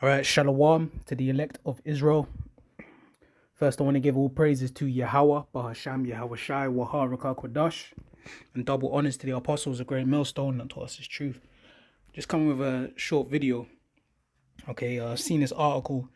All right, Shalom to the elect of Israel. First, I want to give all praises to Yahweh, Bahasham, Yahweh Shai, Waharaka Kwadash, and double honors to the apostles, a great millstone that taught us his truth. Just coming with a short video. Okay, I've seen this article.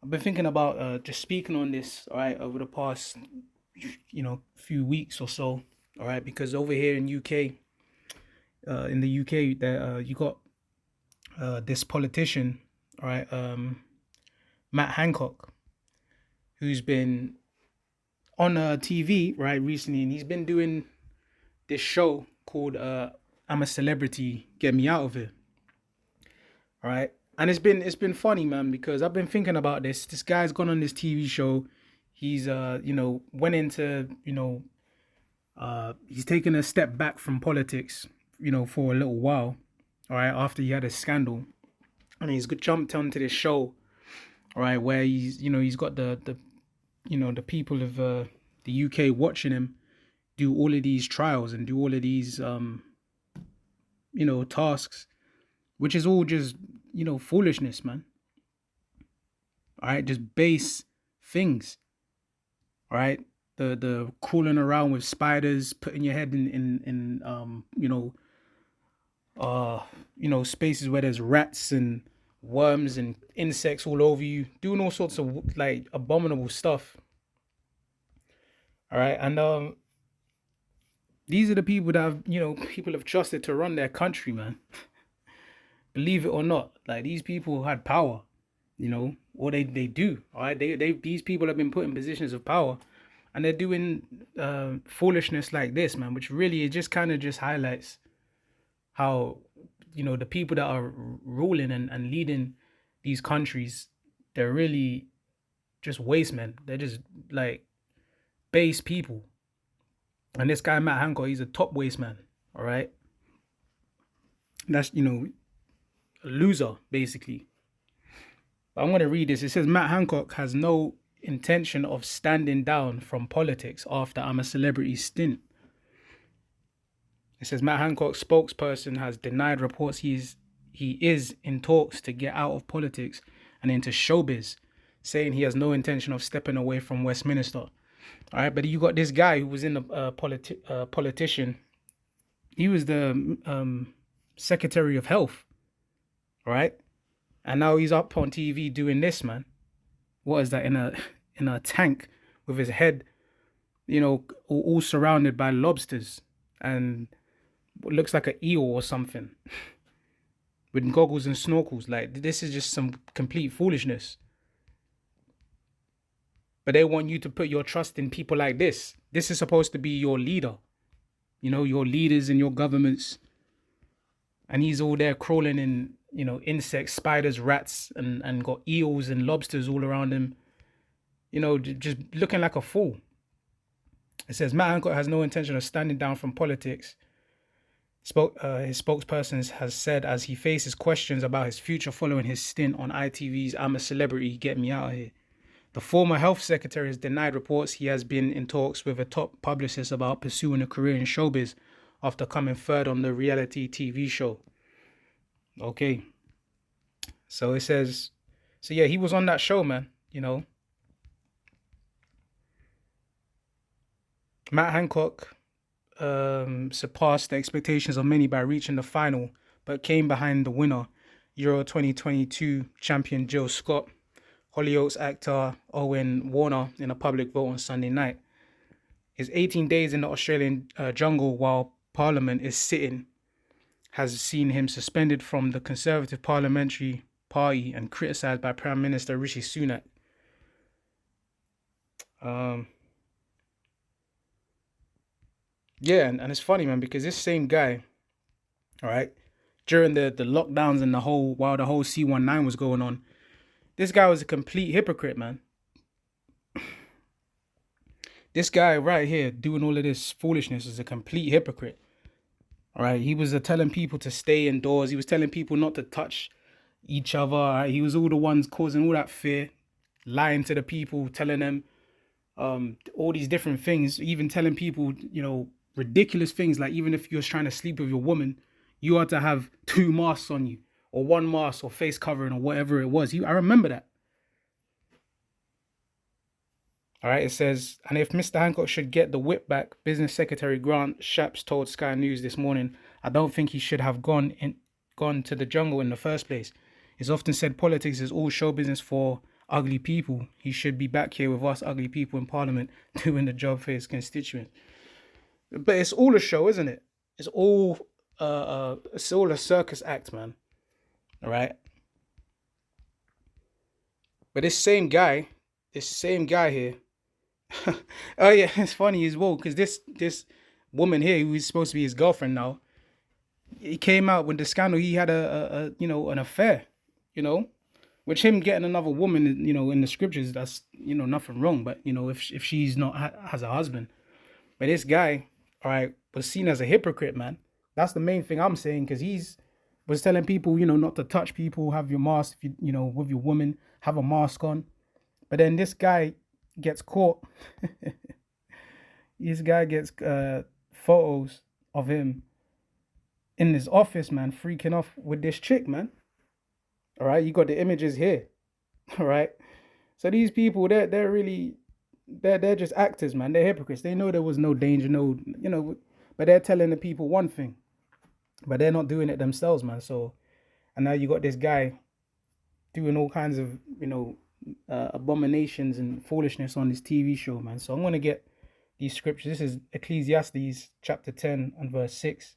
I've been thinking about just speaking on this, all right, over the past, few weeks or so, all right, because over here in UK, in the UK, that you got this politician, all right, Matt Hancock, who's been on TV right recently, and he's been doing this show called "I'm a Celebrity, Get Me Out of Here." All right, and it's been funny, man, because I've been thinking about this. This guy's gone on this TV show. He's went into he's taken a step back from politics, for a little while. All right, after he had a scandal, and he's jumped onto this show. All right, where he's got the people of the UK watching him do all of these trials and do all of these tasks, which is all just foolishness, man. All right, just base things. All right, the crawling around with spiders, putting your head in spaces where there's rats and worms and insects all over you, doing all sorts of like abominable stuff. All right, and these are the people that people have trusted to run their country, man. Believe it or not, like these people had power, or they do. All right, they these people have been put in positions of power, and they're doing foolishness like this, man. Which really it just kind of just highlights how the people that are ruling and leading these countries, they're really just waste men. They're just like base people. And this guy Matt Hancock, he's a top waste man. All right, that's a loser basically. But I'm gonna read this. It says Matt Hancock has no intention of standing down from politics after I'm a Celebrity stint. It says Matt Hancock's spokesperson has denied reports he is in talks to get out of politics and into showbiz, saying he has no intention of stepping away from Westminster. All right, but you got this guy who was in a politician. He was the Secretary of Health, right? And now he's up on TV doing this, man. What is that, in a tank with his head, all surrounded by lobsters and what looks like an eel or something, with goggles and snorkels. Like, this is just some complete foolishness. But they want you to put your trust in people like this. This is supposed to be your leader, your leaders in your governments. And he's all there crawling in, insects, spiders, rats, and got eels and lobsters all around him, just looking like a fool. It says Matt Hancock has no intention of standing down from politics. His spokesperson has said as he faces questions about his future following his stint on ITV's I'm a Celebrity, Get Me Out of Here. The former health secretary has denied reports he has been in talks with a top publicist about pursuing a career in showbiz after coming third on the reality TV show. Okay. So it says, yeah, he was on that show, man, Matt Hancock surpassed the expectations of many by reaching the final, but came behind the winner, Euro 2022 champion Jill Scott, Hollyoaks actor Owen Warner, in a public vote on Sunday night. His 18 days in the Australian jungle while Parliament is sitting has seen him suspended from the Conservative Parliamentary Party and criticised by Prime Minister Rishi Sunak. Yeah, and it's funny, man, because this same guy, all right, during the lockdowns and while the whole C19 was going on, this guy was a complete hypocrite, man. This guy right here doing all of this foolishness is a complete hypocrite. All right, he was telling people to stay indoors. He was telling people not to touch each other. Right? He was all the ones causing all that fear, lying to the people, telling them all these different things, even telling people, ridiculous things like even if you're trying to sleep with your woman, you are to have 2 masks on you, or one mask or face covering or whatever it was. I remember that. All right, it says, and if Mr. Hancock should get the whip back, Business Secretary Grant Shapps told Sky News this morning, I don't think he should have gone to the jungle in the first place. It's often said politics is all show business for ugly people. He should be back here with us ugly people in Parliament doing the job for his constituents. But it's all a show, isn't it? It's all a circus act, man. All right. But this same guy here. Oh yeah, it's funny as well because this woman here, who is supposed to be his girlfriend now, he came out with the scandal. He had a an affair, which him getting another woman, in the scriptures, that's nothing wrong. But if she's not has a husband, but this guy, all right, was seen as a hypocrite, man. That's the main thing I'm saying, because was telling people, not to touch people, have your mask, if you with your woman, have a mask on. But then this guy gets caught. This guy gets photos of him in his office, man, freaking off with this chick, man. All right, you got the images here. All right, so these people, they're really, they're just actors, man. They're hypocrites. They know there was no danger, but they're telling the people one thing, but they're not doing it themselves, man. So, and now you got this guy doing all kinds of, abominations and foolishness on this TV show, man. So I'm going to get these scriptures. This is Ecclesiastes chapter 10 and verse 6.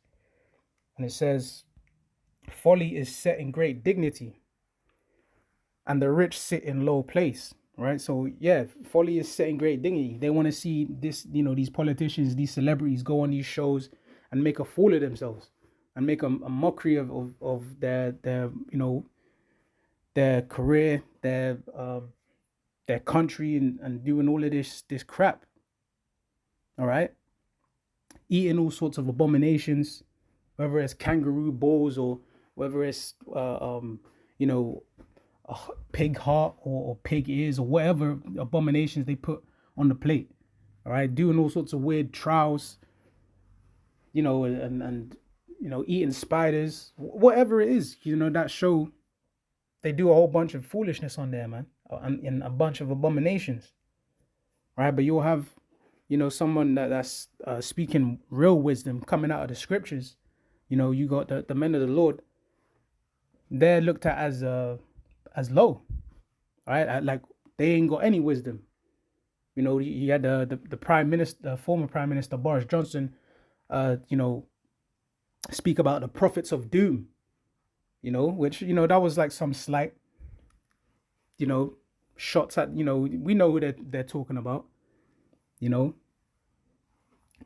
And it says, folly is set in great dignity, and the rich sit in low place. Right? So yeah, folly is set in great dignity. They want to see this, these politicians, these celebrities go on these shows and make a fool of themselves and make a mockery of their their career, their country, and doing all of this crap. All right, eating all sorts of abominations, whether it's kangaroo balls or whether it's a pig heart or pig ears or whatever abominations they put on the plate. All right, doing all sorts of weird trials, and eating spiders, whatever it is, that show. They do a whole bunch of foolishness on there, man, and a bunch of abominations, right? But you'll have, someone that's speaking real wisdom coming out of the scriptures. You got the men of the Lord. They're looked at as low, right? Like they ain't got any wisdom. You had the prime minister, the former prime minister Boris Johnson, speak about the prophets of doom. Which, that was like some slight, shots at, we know who they're talking about,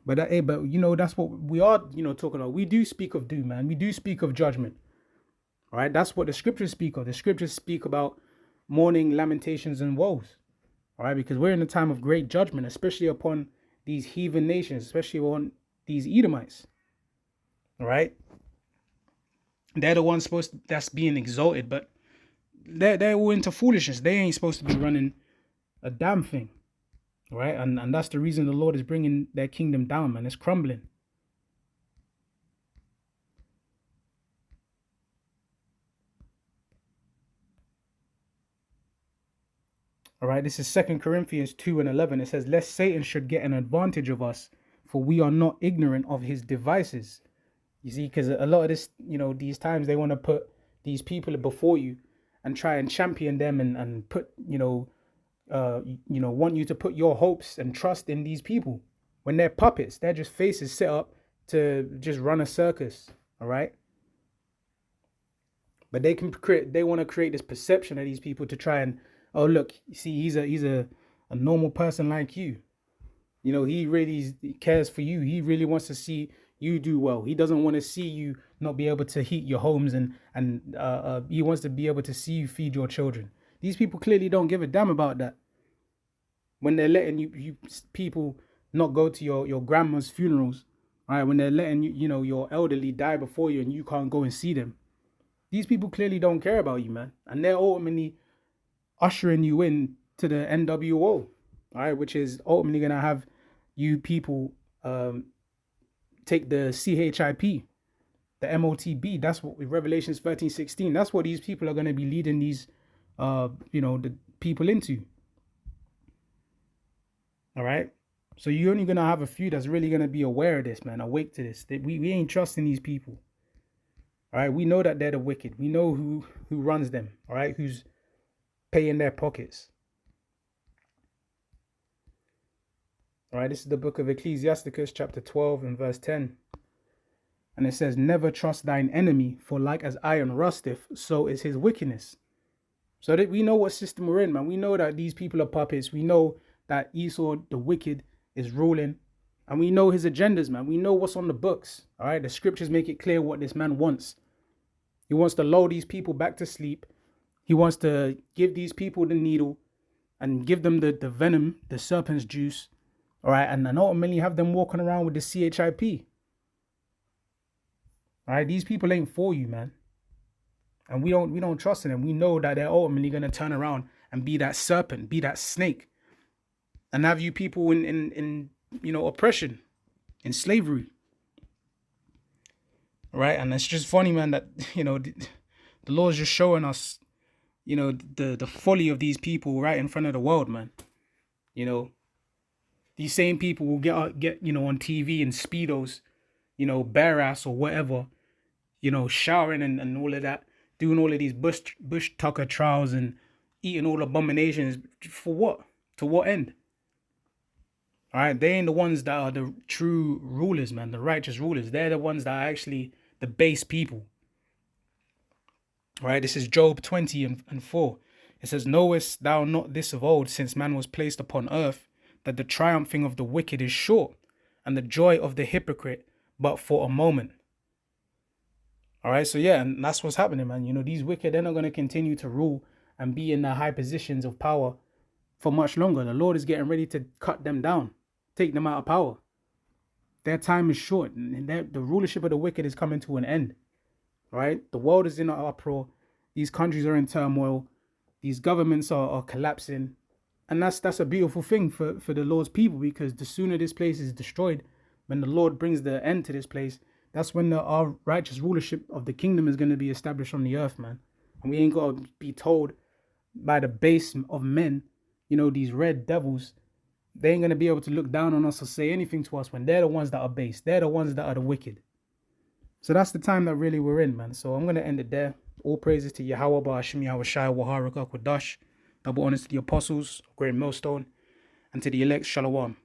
but that's what we are, talking about. We do speak of doom, man. We do speak of judgment. All right. That's what the scriptures speak of. The scriptures speak about mourning, lamentations, and woes. All right. Because we're in a time of great judgment, especially upon these heathen nations, especially on these Edomites. All right. They're the ones that's being exalted, but they're all into foolishness. They ain't supposed to be running a damn thing, right? And that's the reason the Lord is bringing their kingdom down, man. It's crumbling. All right, this is 2 Corinthians 2 and 11. It says, lest Satan should get an advantage of us, for we are not ignorant of his devices. You see, because a lot of this, these times they want to put these people before you and try and champion them and put, want you to put your hopes and trust in these people when they're puppets. They're just faces set up to just run a circus. All right. But they want to create this perception of these people to try and, oh, look, you see, he's a normal person like you. He really cares for you. He really wants to see you do well. He doesn't want to see you not be able to heat your homes, and he wants to be able to see you feed your children. These people clearly don't give a damn about that. When they're letting you people not go to your grandma's funerals, right? When they're letting your elderly die before you and you can't go and see them. These people clearly don't care about you, man. And they're ultimately ushering you in to the NWO, all right, which is ultimately going to have you people take the CHIP, the MOTB. That's what Revelations 13:16. That's what these people are going to be leading these, the people into. All right. So you're only going to have a few that's really going to be aware of this, man, awake to this. We ain't trusting these people. All right. We know that they're the wicked. We know who runs them. All right. Who's paying their pockets. All right. This is the book of Ecclesiasticus, chapter 12 and verse 10. And it says, never trust thine enemy, for like as iron rusteth, so is his wickedness. So that we know what system we're in, man. We know that these people are puppets. We know that Esau, the wicked, is ruling. And we know his agendas, man. We know what's on the books. All right. The scriptures make it clear what this man wants. He wants to lull these people back to sleep. He wants to give these people the needle and give them the venom, the serpent's juice. All right. And then ultimately have them walking around with the CHIP. All right. These people ain't for you, man. And we don't trust in them. We know that they're ultimately going to turn around and be that serpent, be that snake, and have you people in oppression, in slavery. Right? And it's just funny, man, that, the Lord's just showing us, the folly of these people right in front of the world, man. These same people will get on TV in Speedos, bare ass or whatever, showering and all of that, doing all of these bush tucker trials and eating all abominations. For what? To what end? All right, they ain't the ones that are the true rulers, man, the righteous rulers. They're the ones that are actually the base people. All right, this is Job 20:4. It says, knowest thou not this of old, since man was placed upon earth, that the triumphing of the wicked is short, and the joy of the hypocrite but for a moment. All right, so yeah, and that's what's happening, man. These wicked, they're not going to continue to rule and be in the high positions of power for much longer. The Lord is getting ready to cut them down, take them out of power. Their time is short, and the rulership of the wicked is coming to an end. All right, the world is in an uproar. These countries are in turmoil. These governments are collapsing. And that's a beautiful thing for the Lord's people, because the sooner this place is destroyed, when the Lord brings the end to this place, that's when our righteous rulership of the kingdom is going to be established on the earth, man. And we ain't got to be told by the base of men, these red devils, they ain't going to be able to look down on us or say anything to us when they're the ones that are base. They're the ones that are the wicked. So that's the time that really we're in, man. So I'm going to end it there. All praises to Yahweh, Ba'ashim Yahweh Shai, Waharaka Kwadash. Double honors to the apostles, great millstone, and to the elect, Shalom.